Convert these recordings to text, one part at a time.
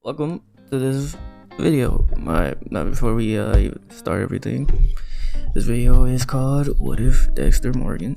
Welcome to this video. Before we even start everything, this video is called "What If Dexter Morgan?"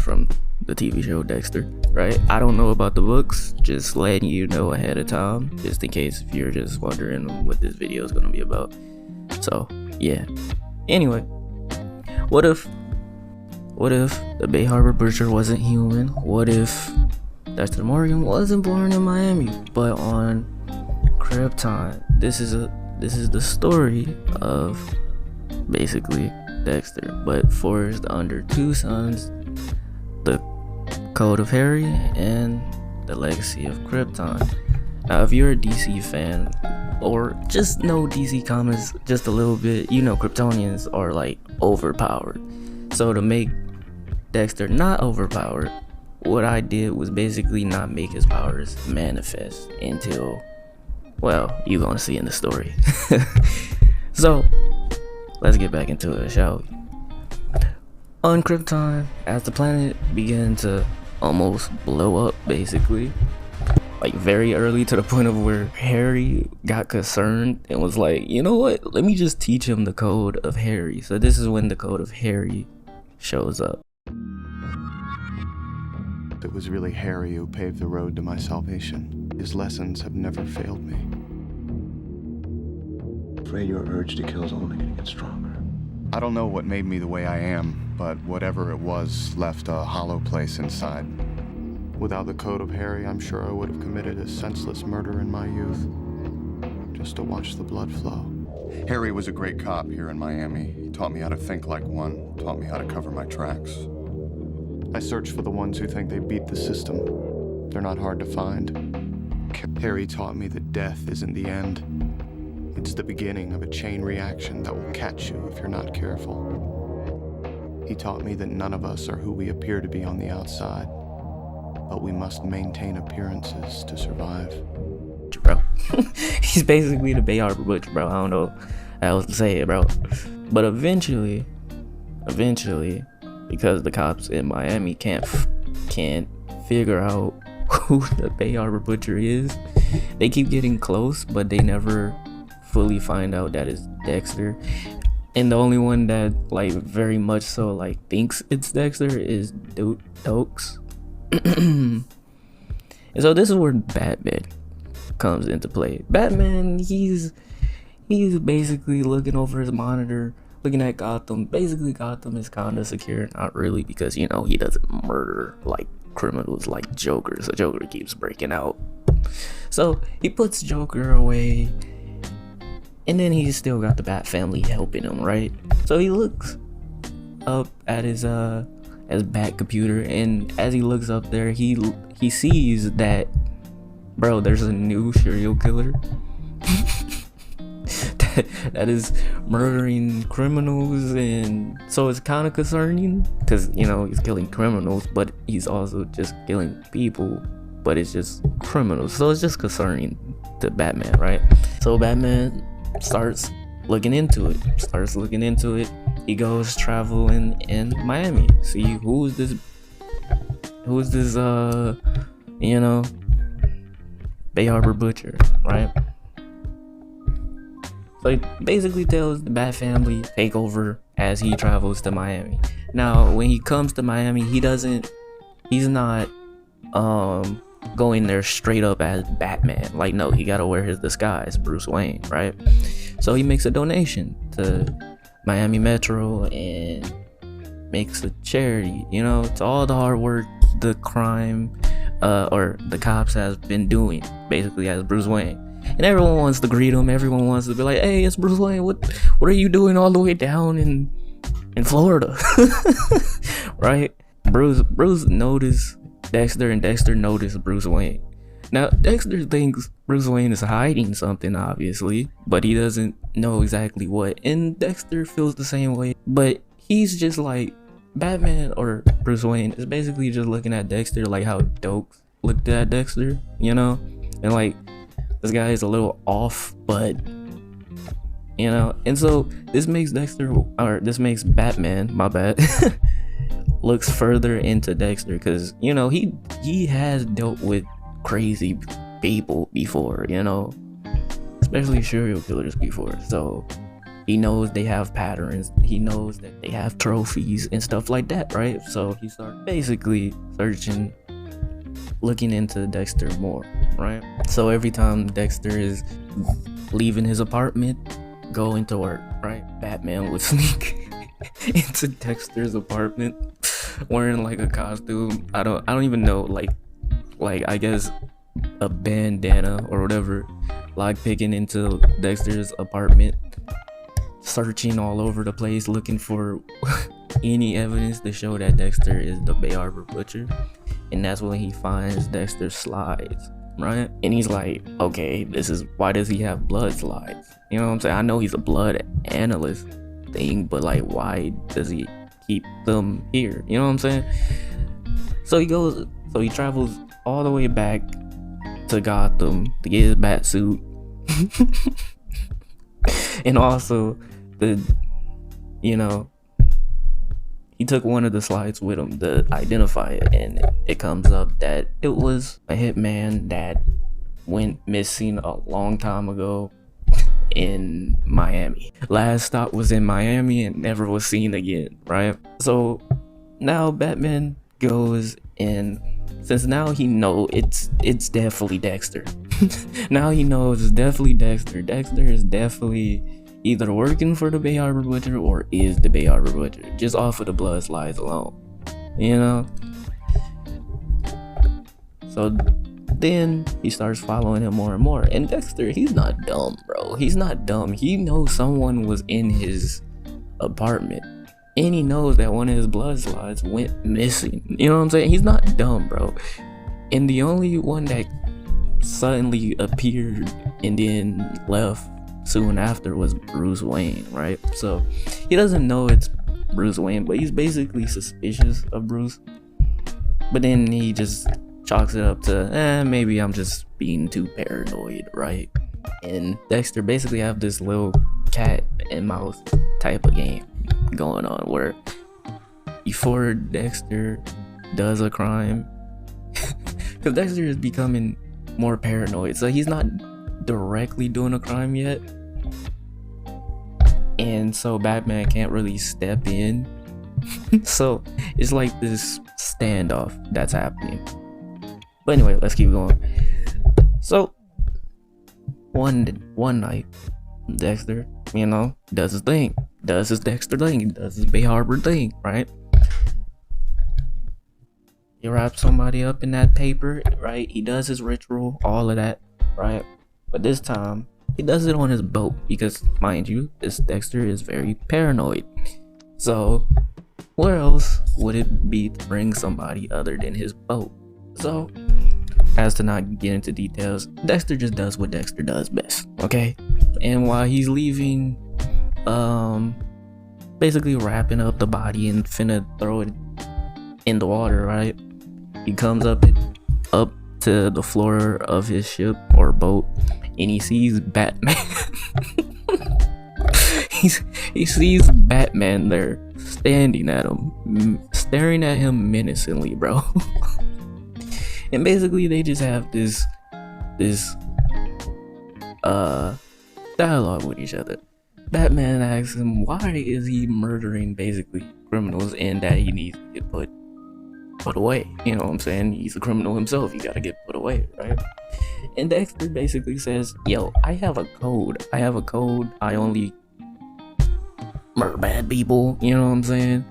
From the TV show Dexter, right? I don't know about the books, just letting you know ahead of time, just in case if you're just wondering what this video is gonna be about. So yeah. Anyway, what if the Bay Harbor Butcher wasn't human? What if Dexter Morgan wasn't born in Miami, but on Krypton? This is the story of basically Dexter, but forged under two sons: the Code of Harry and the Legacy of Krypton. Now, if you're a DC fan or just know DC comics just a little bit, you know Kryptonians are like overpowered. So to make Dexter not overpowered, what I did was basically not make his powers manifest until, well, you're gonna see in the story. So let's get back into it, shall we? On Krypton, as the planet began to almost blow up, basically, like very early, to the point of where Harry got concerned and was like, you know what, let me just teach him the Code of Harry. So this is when the Code of Harry shows up. It was really Harry who paved the road to my salvation. His lessons have never failed me. Afraid your urge to kill is only going to get stronger. I don't know what made me the way I am, but whatever it was left a hollow place inside. Without the Code of Harry, I'm sure I would have committed a senseless murder in my youth, just to watch the blood flow. Harry was a great cop here in Miami. He taught me how to think like one, taught me how to cover my tracks. I search for the ones who think they beat the system. They're not hard to find. Harry taught me that death isn't the end. It's the beginning of a chain reaction that will catch you if you're not careful. He taught me that none of us are who we appear to be on the outside, but we must maintain appearances to survive. Bro, he's basically the Bay Harbor Butcher, bro. I don't know how else to say it, bro. But eventually, because the cops in Miami can't figure out who the Bay Harbor Butcher is, they keep getting close, but they never fully find out that it's Dexter. And the only one that like very much so like thinks it's Dexter is Dokes. And so this is where Batman comes into play. Batman, he's basically looking over his monitor, looking at Gotham. Basically, Gotham is kind of secure. Not really, because, he doesn't murder like criminals like Joker. So Joker keeps breaking out. So he puts Joker away. And then he's still got the Bat family helping him, right? So he looks up at his Bat computer. And as he looks up there, he sees that, bro, there's a new serial killer that is murdering criminals. And so it's kind of concerning because he's killing criminals, but he's also just killing people, but it's just criminals. So it's just concerning to Batman, right? So Batman starts looking into it. He goes traveling in Miami, see who's this Bay Harbor Butcher, right? So he basically tells the Bat family take over as he travels to Miami. Now, when he comes to Miami, he's not going there straight up as Batman. Like, no, he gotta wear his disguise, Bruce Wayne, right? So he makes a donation to Miami Metro and makes a charity, to all the hard work the crime or the cops has been doing, basically, as Bruce Wayne. And everyone wants to greet him. Everyone wants to be like, hey, it's Bruce Wayne. What are you doing all the way down in Florida? Right? Bruce noticed Dexter, and Dexter noticed Bruce Wayne. Now, Dexter thinks Bruce Wayne is hiding something, obviously, but he doesn't know exactly what. And Dexter feels the same way, but he's just like, Batman or Bruce Wayne is basically just looking at Dexter like how Dokes looked at Dexter, and like, this guy is a little off, but and so this makes Batman, my bad, looks further into Dexter, because he has dealt with crazy people before, especially serial killers before. So he knows they have patterns. He knows that they have trophies and stuff like that, right? So he starts basically searching, looking into Dexter more, right? So every time Dexter is leaving his apartment, going to work, right? Batman would sneak into Dexter's apartment wearing like a costume. I don't even know, like I guess a bandana or whatever, like picking into Dexter's apartment, searching all over the place looking for any evidence to show that Dexter is the Bay Harbor Butcher. And that's when he finds Dexter's slides, right? And he's like, okay, this is why does he have blood slides? You know what I'm saying? I know he's a blood analyst thing, but like, why does he keep them here? You know what I'm saying? So he travels all the way back to Gotham to get his bat suit. And also he took one of the slides with him to identify it, and it comes up that it was a hitman that went missing a long time ago in Miami. Last stop was in Miami and never was seen again, right? So now Batman goes, and since now he know it's definitely Dexter. Now he knows it's definitely Dexter. Dexter is definitely either working for the Bay Harbor Butcher or is the Bay Harbor Butcher, just off of the blood slides alone, you know? So then he starts following him more and more. And Dexter, he's not dumb, bro. He's not dumb. He knows someone was in his apartment, and he knows that one of his blood slides went missing. You know what I'm saying? He's not dumb, bro. And the only one that suddenly appeared and then left soon after was Bruce Wayne, right? So he doesn't know it's Bruce Wayne, but he's basically suspicious of Bruce. But then he just chalks it up to, maybe I'm just being too paranoid, right? And Dexter basically have this little cat and mouse type of game going on, where before Dexter does a crime, because Dexter is becoming more paranoid, so he's not directly doing a crime yet, and so Batman can't really step in. So it's like this standoff that's happening. But anyway, let's keep going. So one night, Dexter, does his thing, does his Dexter thing, does his Bay Harbor thing, right? He wraps somebody up in that paper, right? He does his ritual, all of that, right? But this time, he does it on his boat, because, mind you, this Dexter is very paranoid. So where else would it be to bring somebody other than his boat? So, as to not get into details, Dexter just does what Dexter does best, okay? And while he's leaving, basically wrapping up the body and finna throw it in the water, right? He comes up to the floor of his ship or boat, and he sees Batman. He sees Batman there, standing at him, staring at him menacingly, bro. And basically they just have this dialogue with each other. Batman asks him why is he murdering basically criminals, and that he needs to get put away. You know what I'm saying? He's a criminal himself, he gotta get put away, right? And Dexter basically says, yo, I have a code. I only murder bad people, you know what I'm saying?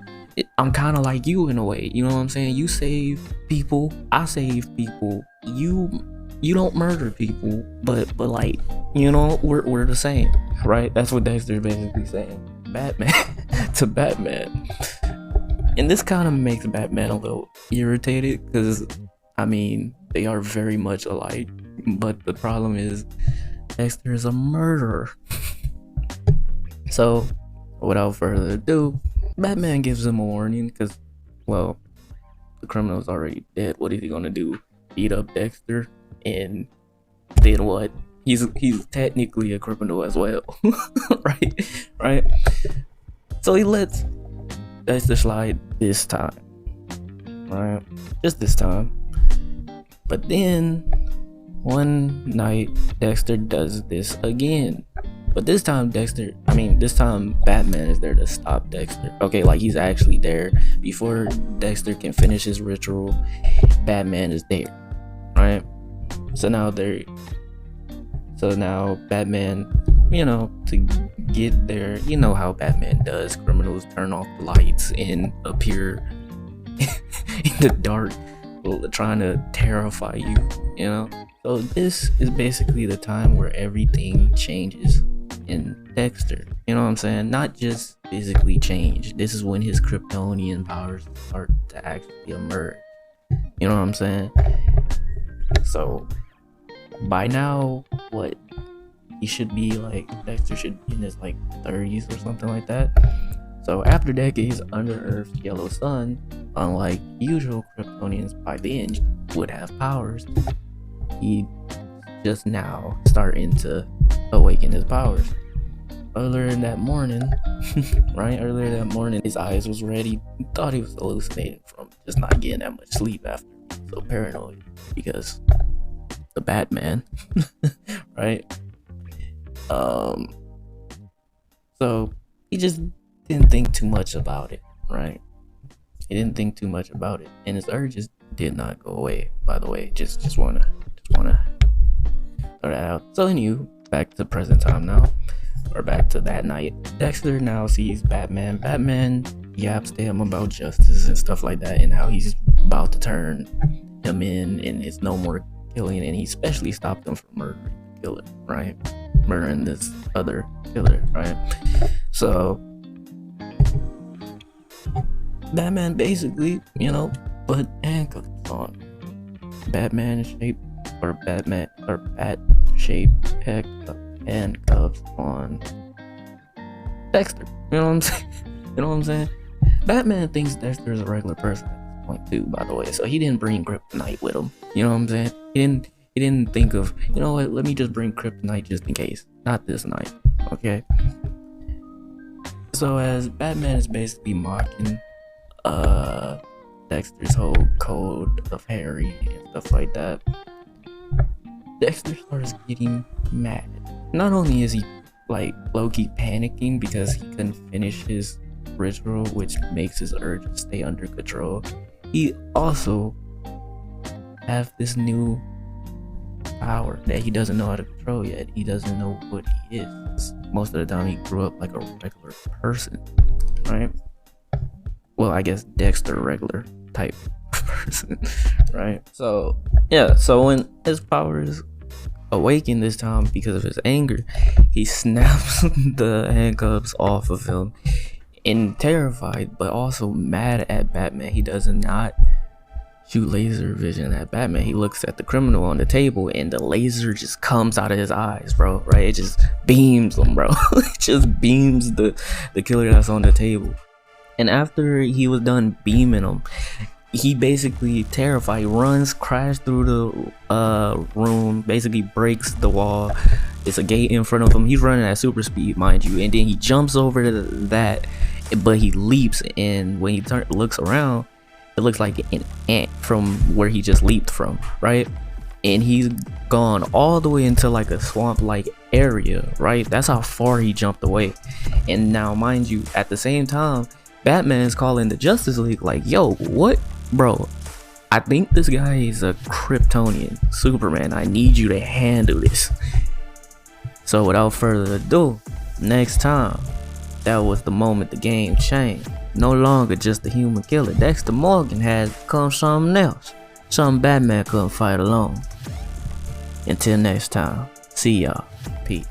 I'm kind of like you in a way, you know what I'm saying? You save people, I save people. You don't murder people, but like, we're the same, right? That's what Dexter basically saying. Batman to Batman. And this kind of makes Batman a little irritated, because they are very much alike, but the problem is Dexter is a murderer. So without further ado, Batman gives him a warning, because, well, the criminal's already dead. What is he gonna do? Beat up Dexter? And then what? He's technically a criminal as well. right? So he lets Dexter slide this time, right? Just this time. But then one night Dexter does this again. But this time Batman is there to stop Dexter. Okay, like he's actually there. Before Dexter can finish his ritual, Batman is there, right? So now Batman, to get there, you know how Batman does. Criminals turn off the lights and appear in the dark, trying to terrify you, So this is basically the time where everything changes in Dexter. You know what I'm saying? Not just physically change. This is when his Kryptonian powers start to actually emerge. You know what I'm saying? So by now, Dexter should be in his 30s or something like that. So after decades under Earth's yellow sun, unlike usual Kryptonians by then would have powers, he just now starting to awaken his powers. Earlier that morning, his eyes was red. He thought he was hallucinating from just not getting that much sleep after being so paranoid because the Batman, right? So he just didn't think too much about it, right? He didn't think too much about it, and his urges did not go away. By the way, just wanna throw that out. So anywho, back to present time now, or back to that night. Dexter now sees Batman. Batman yaps to him about justice and stuff like that, and how he's about to turn him in, and it's no more killing, and he especially stopped him from murdering the killer, right? Murdering this other killer, right? So Batman basically, put handcuffs on. Bat shaped handcuffs on Dexter. You know what I'm saying? Batman thinks Dexter is a regular person at this point too, by the way. So he didn't bring kryptonite with him. You know what I'm saying? He didn't think of, let me just bring kryptonite just in case. Not this night. Okay. So as Batman is basically mocking Dexter's whole code of Harry and stuff like that, Dexter starts getting mad. Not only is he low-key panicking because he couldn't finish his ritual, which makes his urge stay under control, he also have this new power that he doesn't know how to control yet. He doesn't know what he is. Most of the time he grew up like a regular person, right? Well, I guess Dexter regular type person, right? So when his powers awaken this time because of his anger, he snaps the handcuffs off of him, and terrified but also mad at Batman, he does not shoot laser vision at Batman. He looks at the criminal on the table, and the laser just comes out of his eyes, bro, right? It just beams him, bro. It just beams the killer that's on the table. And after he was done beaming him, he basically terrified, runs, crashes through the room, basically breaks the wall. It's a gate in front of him. He's running at super speed, mind you, and then he jumps over to that, but he leaps, and when he looks around, it looks like an ant from where he just leaped from, right? And he's gone all the way into a swamp-like area, right? That's how far he jumped away. And now, mind you, at the same time, Batman's calling the Justice League yo, what? Bro, I think this guy is a Kryptonian. Superman, I need you to handle this. So without further ado, next time, that was the moment the game changed. No longer just a human killer. Dexter Morgan had become something else. Something Batman couldn't fight alone. Until next time, see y'all. Peace.